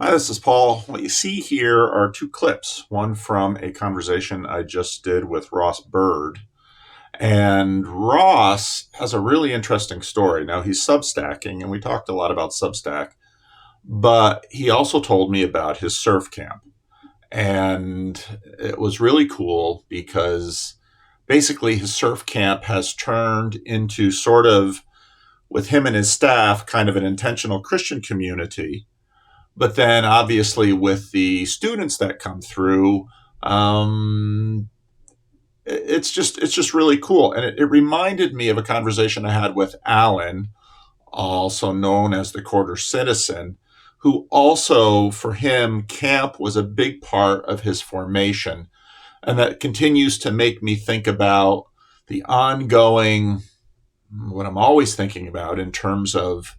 Hi, this is Paul. What you see here are two clips. One from a conversation I just did with Ross Bird. And Ross has a really interesting story. Now, he's substacking, and we talked a lot about Substack, but he also told me about his surf camp. And it was really cool because basically his surf camp has turned into sort of, with him and his staff, kind of an intentional Christian community. But then obviously with the students that come through, it's just really cool. And it reminded me of a conversation I had with Alan, also known as the Quarter Citizen, who also, for him, camp was a big part of his formation. And that continues to make me think about the ongoing, what I'm always thinking about in terms of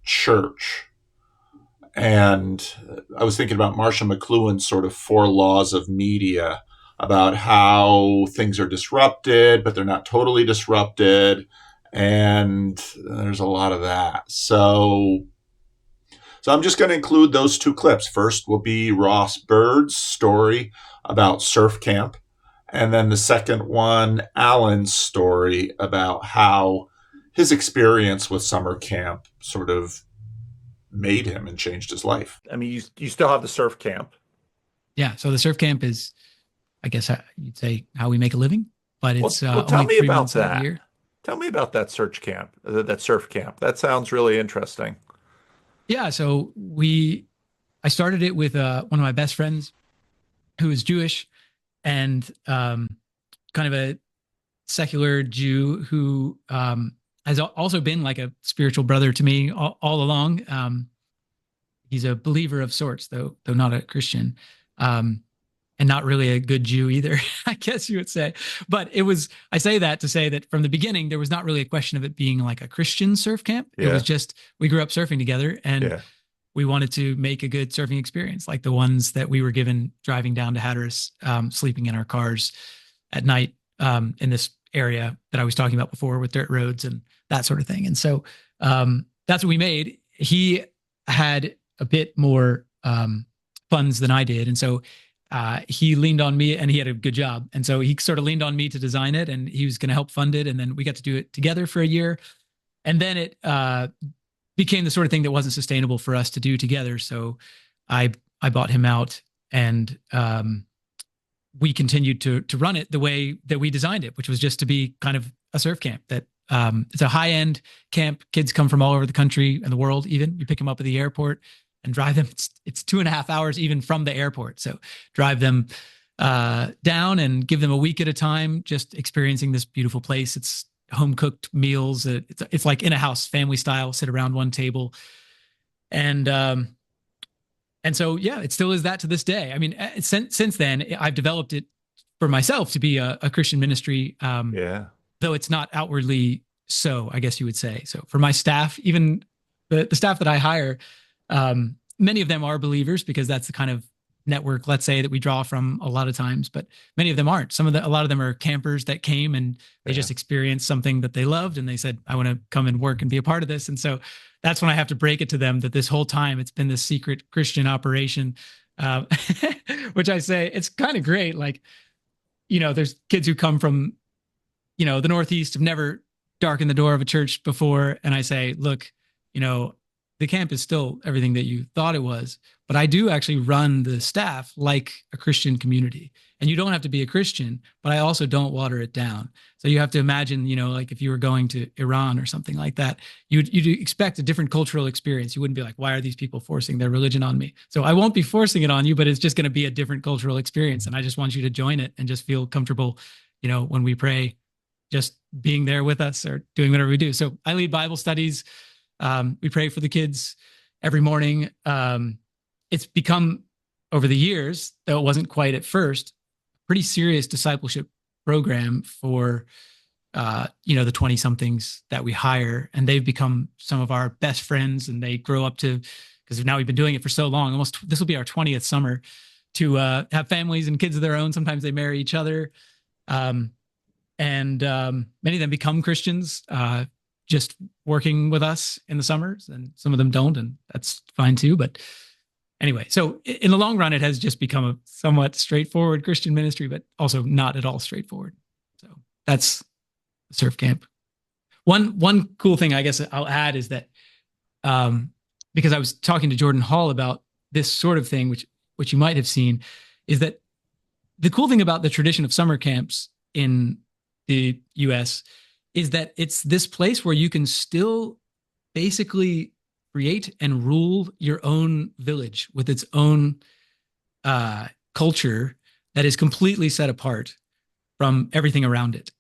church. And I was thinking about Marcia McLuhan's sort of four laws of media, about how things are disrupted, but they're not totally disrupted. And there's a lot of that. So I'm just going to include those two clips. First will be Ross Bird's story about surf camp. And then the second one, Alan's story about how his experience with summer camp sort of made him and changed his life. I mean, you still have the surf camp. Yeah. So the surf camp is, I guess you'd say, how we make a living, but it's Well, tell only me 3 about months out of the that. year. Tell me about that search camp, that surf camp. That sounds really interesting. Yeah. So I started it with one of my best friends who is Jewish and kind of a secular Jew who has also been like a spiritual brother to me all along. He's a believer of sorts, though not a Christian. And not really a good Jew either, I guess you would say. But I say that to say that from the beginning, there was not really a question of it being like a Christian surf camp. Yeah. It was just, we grew up surfing together and we wanted to make a good surfing experience, like the ones that we were given driving down to Hatteras, sleeping in our cars at night in this area that I was talking about before with dirt roads and that sort of thing. And so that's what we made. He had a bit more funds than I did. And so he leaned on me and he had a good job. And so he sort of leaned on me to design it and he was going to help fund it. And then we got to do it together for a year. And then it became the sort of thing that wasn't sustainable for us to do together. So I bought him out and we continued to run it the way that we designed it, which was just to be kind of a surf camp that it's a high-end camp. Kids come from all over the country and the world even. You pick them up at the airport and drive them. It's 2.5 hours even from the airport. So drive them down and give them a week at a time, just experiencing this beautiful place. It's home cooked meals. It's like in a house, family style, sit around one table. And so, yeah, it still is that to this day. I mean, since then I've developed it for myself to be a Christian ministry. Though it's not outwardly so, I guess you would say. So for my staff, even the staff that I hire, many of them are believers because that's the kind of network, let's say, that we draw from a lot of times, but many of them aren't. A lot of them are campers that came and they just experienced something that they loved and they said, I want to come and work and be a part of this. And so that's when I have to break it to them that this whole time it's been this secret Christian operation, which I say it's kind of great. Like, there's kids who come from, the Northeast, have never darkened the door of a church before. And I say, look, the camp is still everything that you thought it was, but I do actually run the staff like a Christian community. And you don't have to be a Christian, but I also don't water it down. So you have to imagine, like if you were going to Iran or something like that, you'd expect a different cultural experience. You wouldn't be like, why are these people forcing their religion on me? So I won't be forcing it on you, but it's just going to be a different cultural experience. And I just want you to join it and just feel comfortable, when we pray, just being there with us or doing whatever we do. So I lead Bible studies. We pray for the kids every morning. It's become, over the years, though it wasn't quite at first, a pretty serious discipleship program for, the 20-somethings that we hire. And they've become some of our best friends and they grow up to, because now we've been doing it for so long, this will be our 20th summer, to have families and kids of their own. Sometimes they marry each other. And many of them become Christians, just working with us in the summers, and some of them don't, and that's fine too. But anyway, so in the long run, it has just become a somewhat straightforward Christian ministry, but also not at all straightforward. So that's surf camp. One cool thing I guess I'll add is that because I was talking to Jordan Hall about this sort of thing, which you might have seen, is that the cool thing about the tradition of summer camps in the U.S. is that it's this place where you can still basically create and rule your own village with its own culture that is completely set apart from everything around it.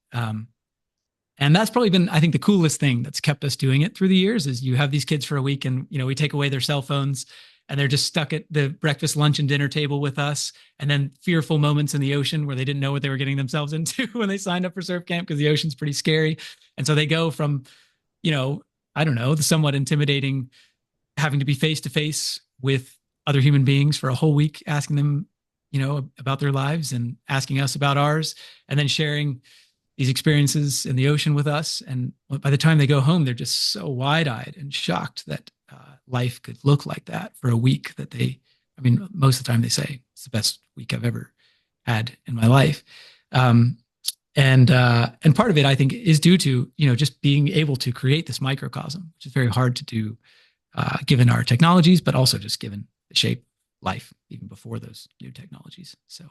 And that's probably been, I think, the coolest thing that's kept us doing it through the years is you have these kids for a week and, we take away their cell phones and they're just stuck at the breakfast, lunch, and dinner table with us. And then fearful moments in the ocean where they didn't know what they were getting themselves into when they signed up for surf camp because the ocean's pretty scary. And so they go from, I don't know, the somewhat intimidating having to be face to face with other human beings for a whole week, asking them, about their lives and asking us about ours, and then sharing these experiences in the ocean with us. And by the time they go home, they're just so wide-eyed and shocked that life could look like that for a week that most of the time they say it's the best week I've ever had in my life. And part of it, I think, is due to, just being able to create this microcosm, which is very hard to do given our technologies, but also just given the shape of life even before those new technologies. So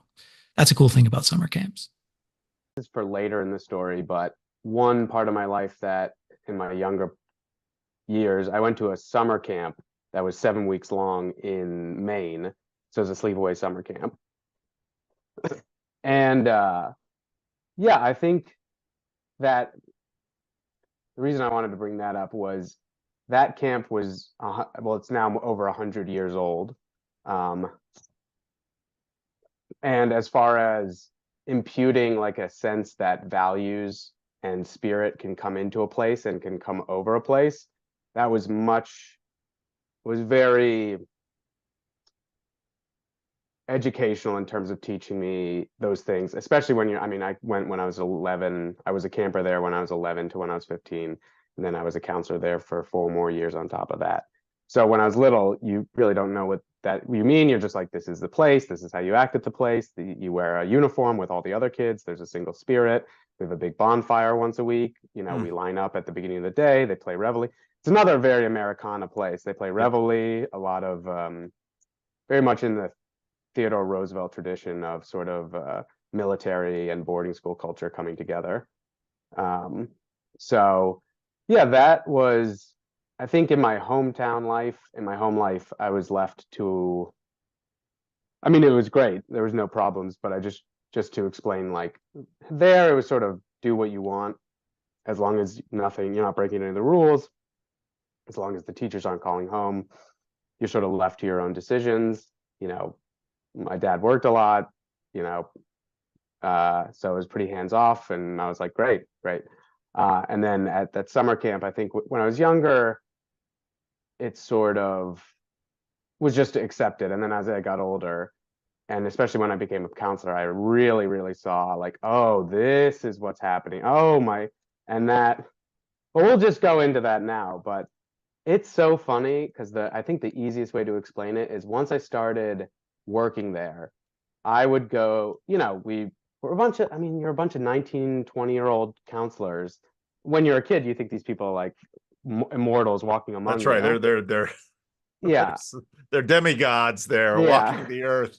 that's a cool thing about summer camps. This is for later in the story, but one part of my life that in my younger years, I went to a summer camp that was 7 weeks long in Maine. So it was a sleepaway summer camp. And I think that the reason I wanted to bring that up was that camp was, it's now over 100 years old. And as far as imputing like a sense that values and spirit can come into a place and can come over a place, that was very educational in terms of teaching me those things, especially when I went when I was 11. I was a camper there when I was 11 to when I was 15. And then I was a counselor there for 4 more years on top of that. So when I was little, you really don't know what that you mean. You're just like, this is the place. This is how you act at the place. You wear a uniform with all the other kids. There's a single spirit. We have a big bonfire once a week. We line up at the beginning of the day. They play reveille. It's another very Americana place. They play reveille, a lot of very much in the Theodore Roosevelt tradition of sort of military and boarding school culture coming together. That was, I think, in my hometown life, in my home life, I was left to, it was great. There was no problems, but I just to explain, like, there it was sort of do what you want, as long as you're not breaking any of the rules, as long as the teachers aren't calling home, you're sort of left to your own decisions. My dad worked a lot, so it was pretty hands off, and I was like, great. And then at that summer camp, I think when I was younger, it sort of was just accepted. And then as I got older, and especially when I became a counselor, I really, really saw like, oh, this is what's happening. But we'll just go into that now. But it's so funny because I think the easiest way to explain it is once I started working there, I would go, we're a bunch of, you're a bunch of 19, 20-year-old counselors. When you're a kid, you think these people are like immortals walking among That's right. You. They're they're demigods there walking the earth.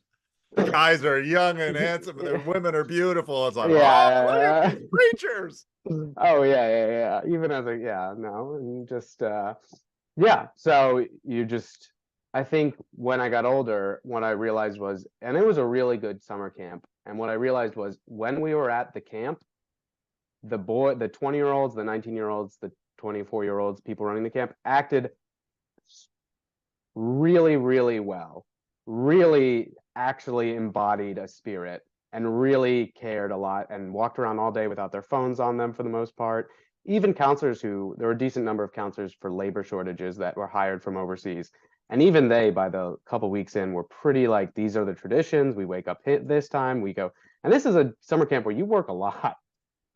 The guys are young and handsome, and the women are beautiful. It's like, look at these creatures. Oh yeah. Even as and just So you just, I think when I got older, what I realized was, and it was a really good summer camp. And what I realized was when we were at the camp, the 20-year-olds, the 19-year-olds, the 24-year-olds, people running the camp acted really, really well, really actually embodied a spirit and really cared a lot and walked around all day without their phones on them for the most part. Even counselors there were a decent number of counselors for labor shortages that were hired from overseas. And even they, by the couple weeks in, were pretty like, these are the traditions. We wake up this time, we go. And this is a summer camp where you work a lot.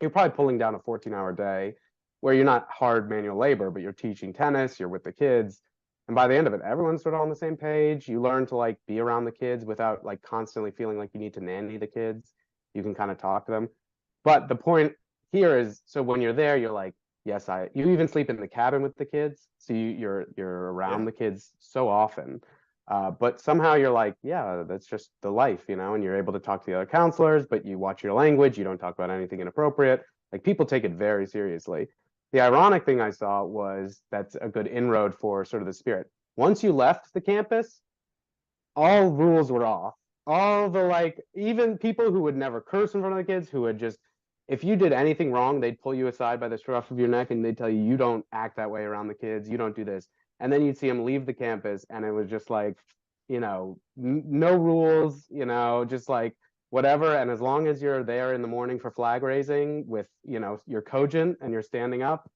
You're probably pulling down a 14-hour day where you're not hard manual labor, but you're teaching tennis, you're with the kids. And by the end of it, everyone's sort of on the same page. You learn to like be around the kids without like constantly feeling like you need to nanny the kids. You can kind of talk to them. But the point here is, so when you're there, you're like, yes, you even sleep in the cabin with the kids. So you're around the kids so often. But somehow you're like, yeah, that's just the life, you know, and you're able to talk to the other counselors, but you watch your language. You don't talk about anything inappropriate. Like people take it very seriously. The ironic thing I saw was that's a good inroad for sort of the spirit. Once you left the campus, all rules were off. All the like, even people who would never curse in front of the kids, who would just, if you did anything wrong, they'd pull you aside by the scruff of your neck and they'd tell you, you don't act that way around the kids. You don't do this. And then you'd see them leave the campus and it was just like, you know, no rules, you know, just like whatever. And as long as you're there in the morning for flag raising with, you know, you're cogent and you're standing up,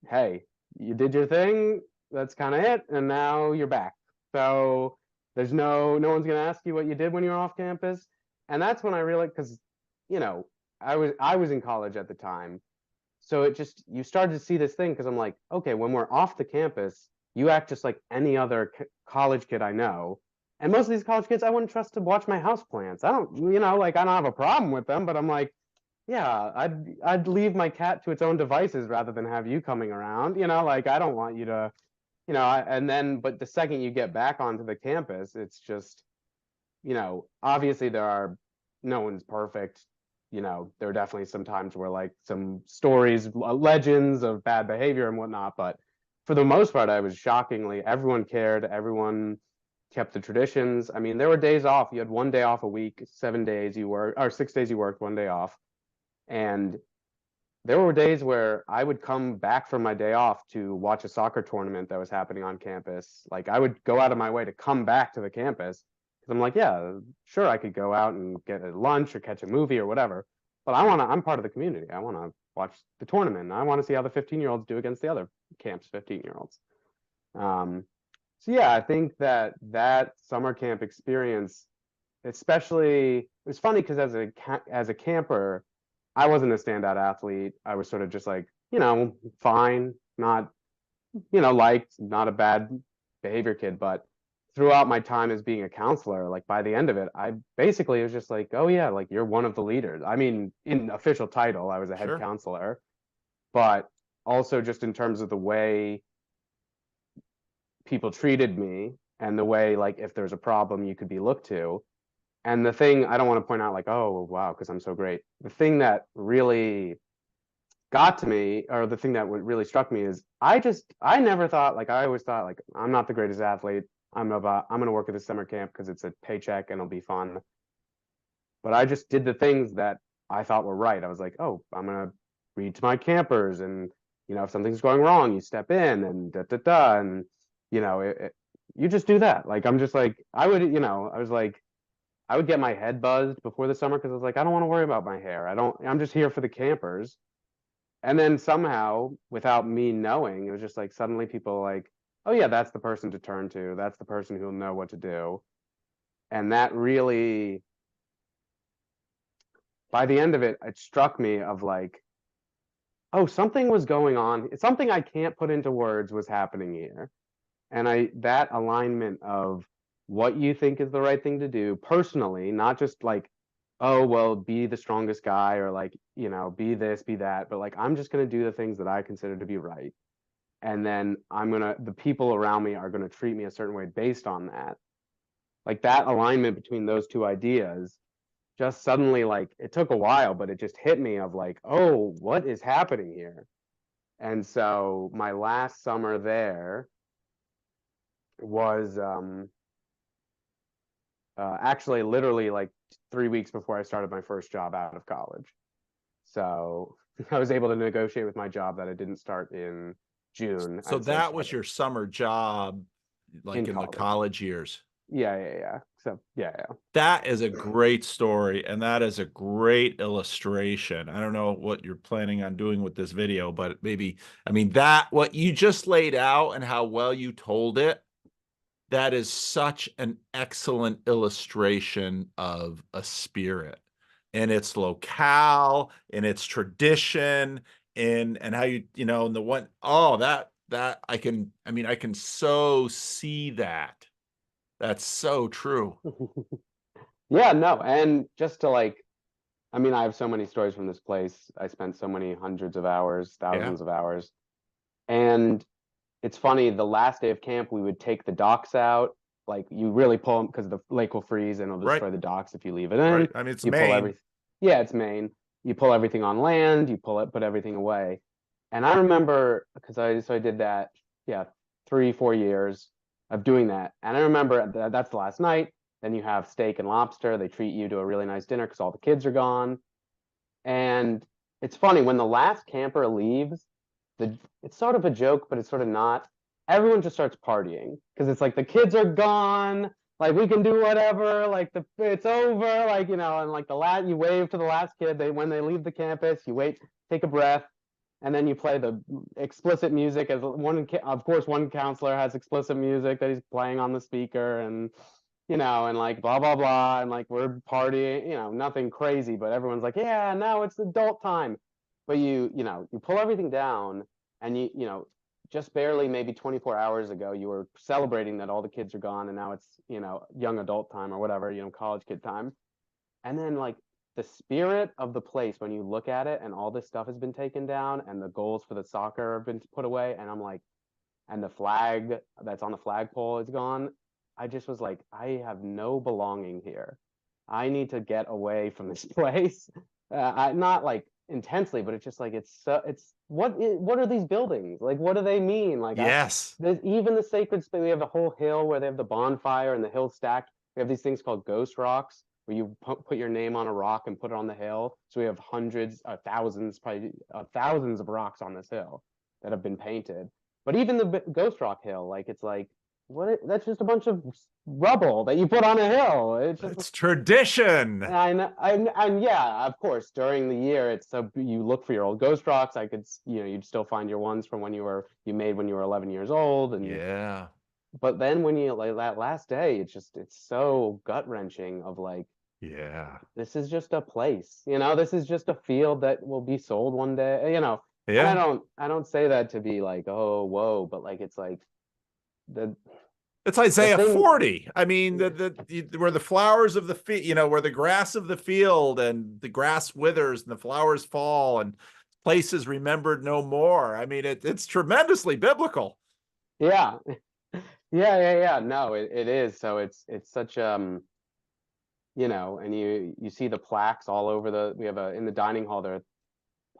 hey, you did your thing. That's kind of it. And now you're back. So there's no one's gonna ask you what you did when you were off campus. And that's when I realized, because, you know, I was in college at the time. So it just, you started to see this thing because I'm like, okay, when we're off the campus, you act just like any other college kid I know. And most of these college kids I wouldn't trust to watch my house plants. I don't, you know, like I don't have a problem with them, but I'm like, yeah, I'd leave my cat to its own devices rather than have you coming around. You know, like I don't want you to, you know, and then, but the second you get back onto the campus, it's just, you know, obviously no one's perfect. You know, there are definitely some times where like some stories, legends of bad behavior and whatnot, but for the most part, I was shockingly, everyone cared, everyone kept the traditions. I mean, there were days off. You had one day off a week, 7 days you worked, or 6 days you worked, one day off. And there were days where I would come back from my day off to watch a soccer tournament that was happening on campus. Like I would go out of my way to come back to the campus because I'm like, yeah, sure, I could go out and get a lunch or catch a movie or whatever. But I'm part of the community. I want to watch the tournament. I want to see how the 15-year-olds do against the other camp's 15-year-olds. So yeah, I think that summer camp experience, especially, it was funny because as a camper, I wasn't a standout athlete. I was sort of just like, you know, fine, not, you know, liked, not a bad behavior kid. But throughout my time as being a counselor, like by the end of it, I basically was just like, oh yeah, like you're one of the leaders. I mean, in official title, I was a head counselor, but also just in terms of the way people treated me and the way, like, if there's a problem, you could be looked to. And the thing I don't want to point out like, oh, wow, because I'm so great. The thing that really got to me, or the thing that really struck me is I never thought, like, I always thought like, I'm not the greatest athlete. I'm going to work at this summer camp because it's a paycheck and it'll be fun. But I just did the things that I thought were right. I was like, oh, I'm going to read to my campers. And, you know, if something's going wrong, you step in and da, da, da. And, you know, you just do that. Like, I'm just like, I would, you know, I was like, I would get my head buzzed before the summer because I was like, I don't want to worry about my hair. I'm just here for the campers. And then somehow, without me knowing, it was just like suddenly people like, oh yeah, that's the person to turn to. That's the person who'll know what to do. And that really, by the end of it, it struck me of like, oh, something was going on. It's something I can't put into words was happening here. And that alignment of what you think is the right thing to do personally, not just like, oh, well, be the strongest guy or like, you know, be this, be that, but like, I'm just going to do the things that I consider to be right. And then the people around me are going to treat me a certain way based on that. Like that alignment between those two ideas just suddenly, like, it took a while, but it just hit me of like, oh, what is happening here? And so my last summer there was actually literally like 3 weeks before I started my first job out of college. So I was able to negotiate with my job that I didn't start in June. So that was your summer job, like in the college years. Yeah. So yeah. That is a great story, and that is a great illustration. I don't know what you're planning on doing with this video, but maybe, I mean, what you just laid out and how well you told it, that is such an excellent illustration of a spirit and its locale and its tradition and how you know, and the one, oh, I can so see that. That's so true. Yeah, no, and just to like, I mean, I have so many stories from this place. I spent so many hundreds of hours, Yeah. thousands of hours. And it's funny, the last day of camp, we would take the docks out. Like you really pull them because the lake will freeze and it'll Right. destroy the docks if you leave it in. Right. I mean, it's You pull Maine. everything. Yeah, it's Maine. You pull everything on land, you put everything away. And I remember because I did that, yeah, 3 4 years of doing that. And I remember that's the last night. Then you have steak and lobster. They treat you to a really nice dinner because all the kids are gone. And it's funny when the last camper leaves, it's sort of a joke, but it's sort of not. Everyone just starts partying because it's like the kids are gone, like we can do whatever, like it's over, like and like you wave to the last kid. When they leave the campus, you wait, take a breath, and then you play the explicit music. As of course, one counselor has explicit music that he's playing on the speaker, and like blah blah blah, and like we're partying, nothing crazy, but everyone's like, yeah, now it's adult time. But you pull everything down, and just barely maybe 24 hours ago you were celebrating that all the kids are gone, and now it's young adult time or whatever, college kid time. And then like the spirit of the place when you look at it, and all this stuff has been taken down, and the goals for the soccer have been put away, and I'm like, and the flag that's on the flagpole is gone. I just was like, I have no belonging here. I need to get away from this place. Not like intensely, but it's just like what are these buildings? Like, what do they mean? Like, Yes. there's even the sacred space. We have the whole hill where they have the bonfire and the hill stacked. We have these things called ghost rocks where you put your name on a rock and put it on the hill. So we have hundreds, thousands, probably thousands of rocks on this hill that have been painted. But even the Ghost Rock Hill, like it's like that's just a bunch of rubble that you put on a hill. It's tradition. And yeah, of course, during the year, it's so you look for your old ghost rocks. I could, you'd still find your ones from when you made when you were 11 years old, and yeah. But then when you like that last day, it's so gut wrenching of like, yeah, this is just a place, this is just a field that will be sold one day, Yeah. And I don't say that to be like, oh, whoa, but like it's like it's Isaiah 40. I mean, where the flowers of the field, where the grass of the field and the grass withers and the flowers fall and places remembered no more. I mean, it's tremendously biblical. Yeah. Yeah. No, it is. So it's such and you see the plaques all over we have in the dining hall, there are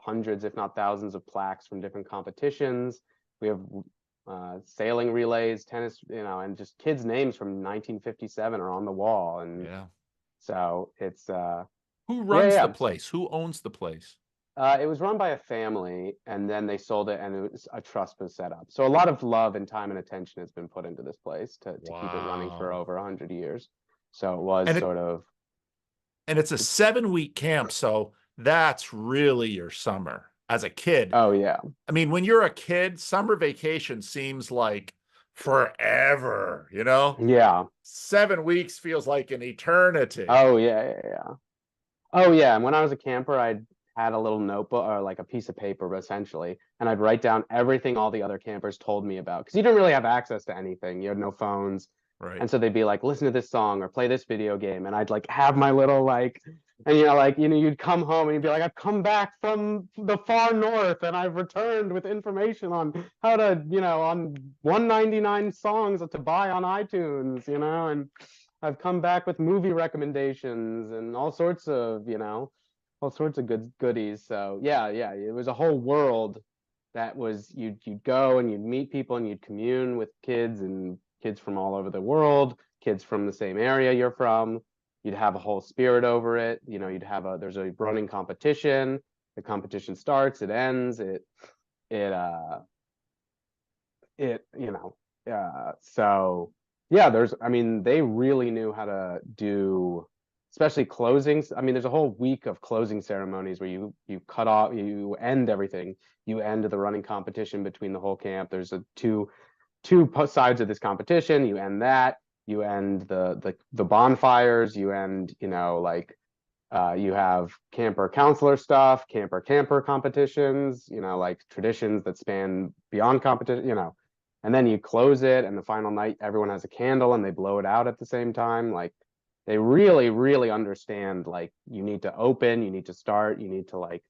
hundreds, if not thousands of plaques from different competitions. We have sailing relays, tennis, and just kids' names from 1957 are on the wall. And so it's who runs the place? Who owns the place? It was run by a family, and then they sold it, and a trust was set up. So a lot of love and time and attention has been put into this place to keep it running for over 100 years. So it was and it's a 7-week camp. So that's really your summer as a kid. Oh yeah. I mean, when you're a kid, summer vacation seems like forever, Yeah. 7 weeks feels like an eternity. Oh yeah. Oh yeah. And when I was a camper, I had a little notebook or like a piece of paper essentially, and I'd write down everything all the other campers told me about, because you didn't really have access to anything. You had no phones. Right. And so they'd be like, listen to this song or play this video game. And I'd like have my little and you'd come home and you'd be like, I've come back from the far north and I've returned with information on how to, on 199 songs to buy on iTunes, and I've come back with movie recommendations and all sorts of, goodies. So yeah, it was a whole world that was you'd go and you'd meet people and you'd commune with kids from all over the world, kids from the same area you're from. You'd have a whole spirit over it. There's a running competition. The competition starts, it ends, so yeah, they really knew how to do, especially closings. I mean, there's a whole week of closing ceremonies where you cut off, you end everything. You end the running competition between the whole camp. There's two sides of this competition. You end that. You end the bonfires. You end, You have camper counselor stuff, camper competitions, like traditions that span beyond competition, and then you close it, and the final night, everyone has a candle and they blow it out at the same time. Like they really, really understand, like you need to open, you need to start, you need to like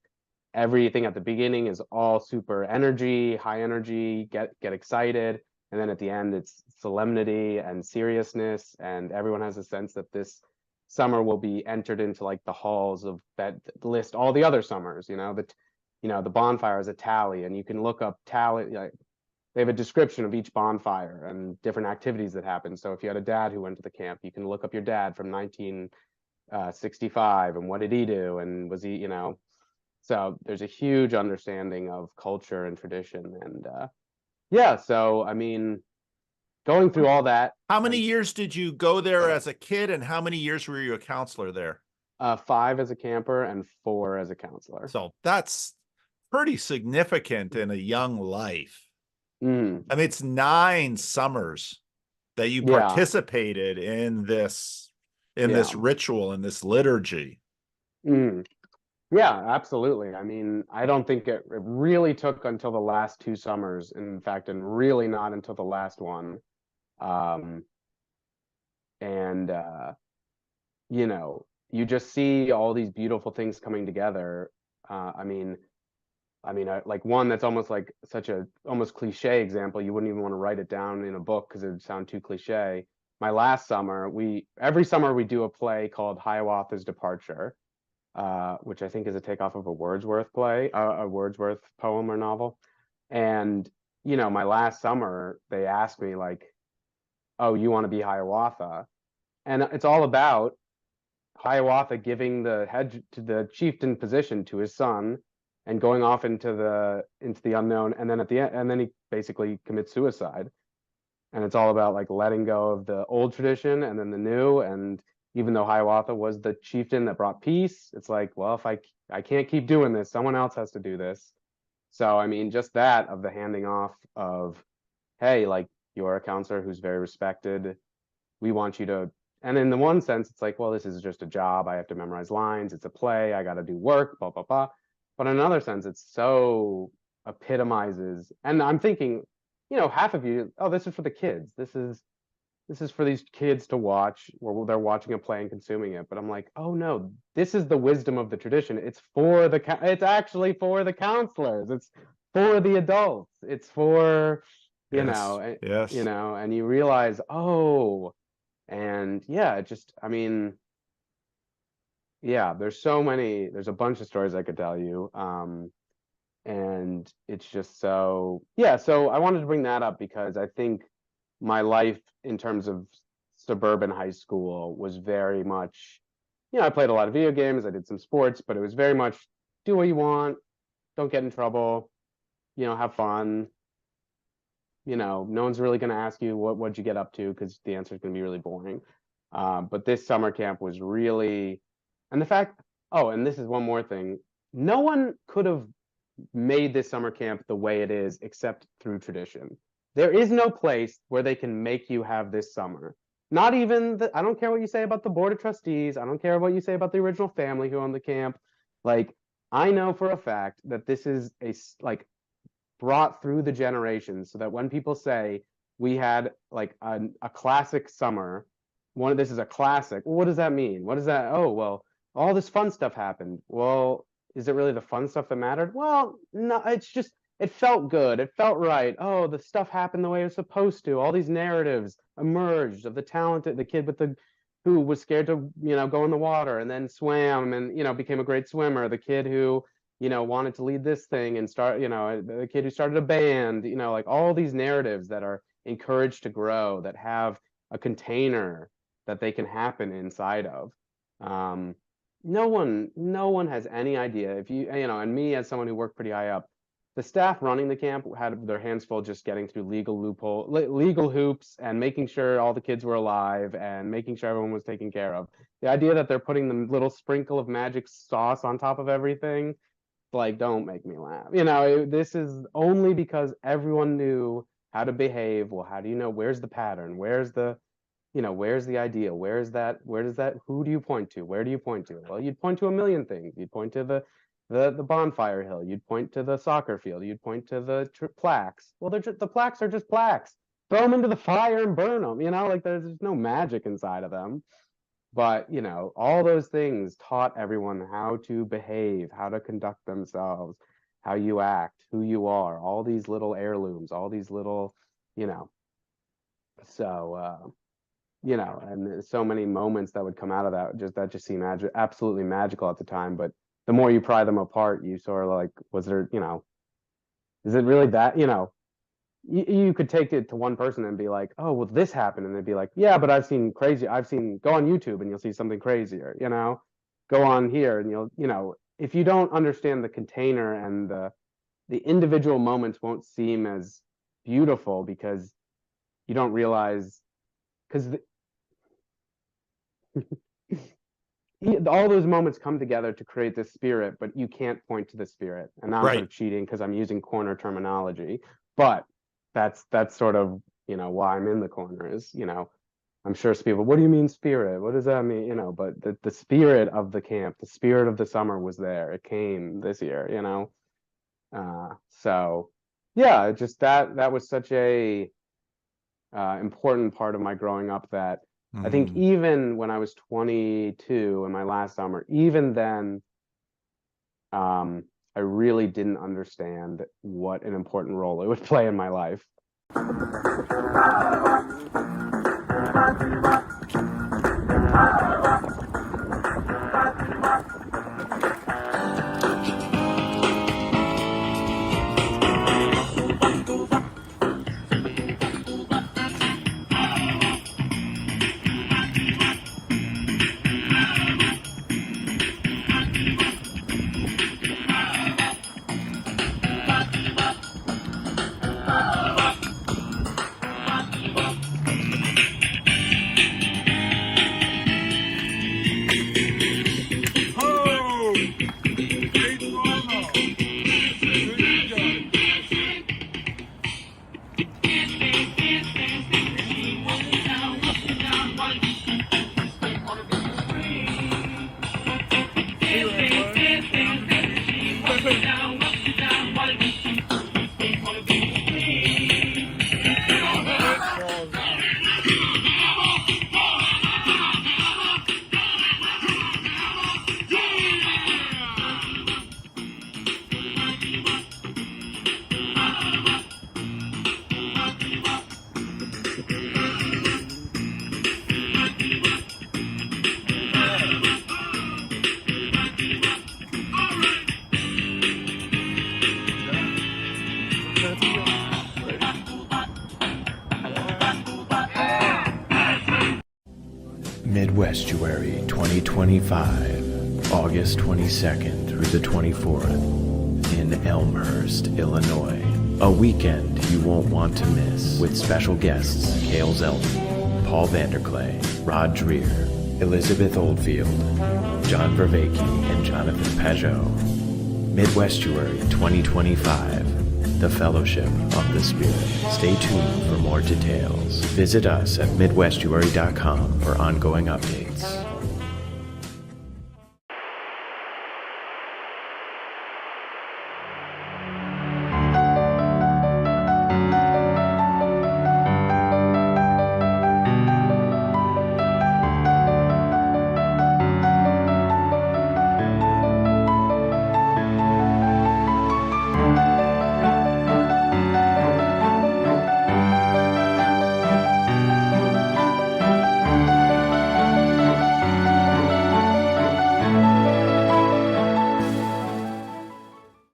everything at the beginning is all super energy, high energy, get excited. And then at the end, it's solemnity and seriousness. And everyone has a sense that this summer will be entered into like the halls of that list all the other summers, the bonfire is a tally, and you can look up tally, like they have a description of each bonfire and different activities that happen. So if you had a dad who went to the camp, you can look up your dad from 1965 and what did he do, and was he, so there's a huge understanding of culture and tradition. And yeah, so I mean, going through all that. How many years did you go there as a kid, and how many years were you a counselor there? 5 as a camper and 4 as a counselor. So that's pretty significant in a young life. Mm. I mean, it's 9 summers that you participated in this ritual, in this liturgy. Mm. Yeah, absolutely. I mean, I don't think it really took until the last 2 summers, in fact, and really not until the last one. And you just see all these beautiful things coming together. I mean, like one that's almost like such a almost cliche example. You wouldn't even want to write it down in a book because it would sound too cliche. My last summer, every summer we do a play called Hiawatha's Departure, which I think is a takeoff of a Wordsworth play, a Wordsworth poem or novel. And my last summer, they asked me like, "Oh, you want to be Hiawatha?" And it's all about Hiawatha giving the chieftain position to his son and going off into the unknown, and then at the end, and then he basically commits suicide. And it's all about like letting go of the old tradition and then the new. And even though Hiawatha was the chieftain that brought peace, it's like, well, if I can't keep doing this, someone else has to do this. So I mean, just that of the handing off of, hey, like you're a counselor who's very respected. We want you to, and in the one sense, it's like, well, this is just a job. I have to memorize lines. It's a play. I got to do work, blah, blah, blah. But in another sense, it's so epitomizes. And I'm thinking, half of you, oh, this is for the kids. This is for these kids to watch, or they're watching a play and consuming it. But I'm like, oh no, this is the wisdom of the tradition. It's actually for the counselors. It's for the adults. It's for, Yes. and you realize, oh, and yeah, there's a bunch of stories I could tell you. And it's just so I wanted to bring that up because I think my life in terms of suburban high school was very much, I played a lot of video games, I did some sports, but it was very much do what you want, don't get in trouble, have fun. No one's really going to ask you what'd you get up to, because the answer is going to be really boring. But this summer camp was really, and the fact, and this is one more thing, no one could have made this summer camp the way it is except through tradition. There is no place where they can make you have this summer. Not even I don't care what you say about the board of trustees. I don't care what you say about the original family who owned the camp. Like, I know for a fact that this is brought through the generations, so that when people say we had like a classic summer, this is a classic. Well, what does that mean? What does that? Oh, well, all this fun stuff happened. Well, is it really the fun stuff that mattered? Well, no, it's just, it felt good. It felt right. Oh, the stuff happened the way it was supposed to. All these narratives emerged of the kid who was scared to, go in the water and then swam and, became a great swimmer. The kid who, wanted to lead this thing and start, the kid who started a band, like all these narratives that are encouraged to grow, that have a container that they can happen inside of. No one has any idea. If and me as someone who worked pretty high up, the staff running the camp had their hands full just getting through legal hoops and making sure all the kids were alive and making sure everyone was taken care of. The idea that they're putting the little sprinkle of magic sauce on top of everything, like, don't make me laugh. This is only because everyone knew how to behave. Well, how do you know where's the pattern? Where's the where's the idea? Where does that, who do you point to? Where do you point to? Well, you'd point to a million things. You'd point to the bonfire hill. You'd point to the soccer field. You'd point to the plaques. Well, the plaques are just plaques. Throw them into the fire and burn them. Like there's no magic inside of them. But, all those things taught everyone how to behave, how to conduct themselves, how you act, who you are, all these little heirlooms, all these little, so, and there's so many moments that would come out of that just seemed absolutely magical at the time. But the more you pry them apart, you sort of like, was there, is it really that, you could take it to one person and be like, oh, well, this happened. And they'd be like, yeah, but go on YouTube and you'll see something crazier, go on here and if you don't understand the container and the individual moments won't seem as beautiful because you don't realize, because all those moments come together to create this spirit, but you can't point to the spirit. And now I'm sort of cheating because I'm using corner terminology, but that's sort of why I'm in the corner is I'm sure people, what do you mean spirit, what does that mean, but the spirit of the camp, the spirit of the summer was there. It came this year, so yeah, just that was such a important part of my growing up that I think even when I was 22 in my last summer, even then I really didn't understand what an important role it would play in my life. Midwestuary 2025, August 22nd through the 24th, in Elmhurst, Illinois. A weekend you won't want to miss, with special guests Cale Zeldin, Paul Vanderklay, Rod Dreher, Elizabeth Oldfield, John Vervaeke, and Jonathan Peugeot. Midwestuary 2025, the Fellowship of the Spirit. Stay tuned for more details. Visit us at midwestuary.com for ongoing updates.